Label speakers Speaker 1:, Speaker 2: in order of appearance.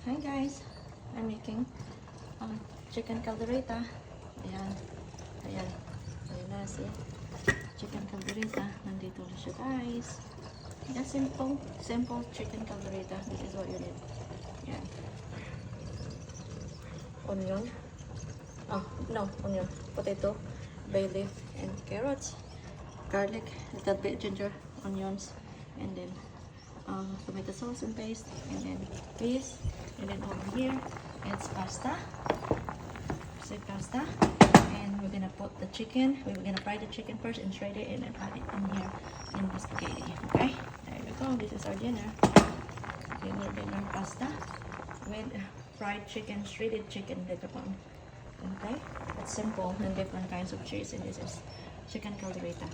Speaker 1: Hi guys, I'm making chicken caldereta. Ayan, ayan, ayan na si chicken caldereta. Nandito na siya guys. Yeah, simple chicken caldereta. This is what you need. Ayan. Onion. Oh, no, onion. Potato, bay leaf, and carrots. Garlic, little bit ginger, onions, and then tomato sauce and paste, and then peas, and then over here it's pasta, and we're gonna put the chicken. We're gonna fry the chicken first and shred it, and then add it in here in the spaghetti. Okay, there we go. This is our dinner. Dinner pasta with fried chicken, shredded chicken later on. Okay, it's simple and different kinds of cheese, and this is chicken caldereta.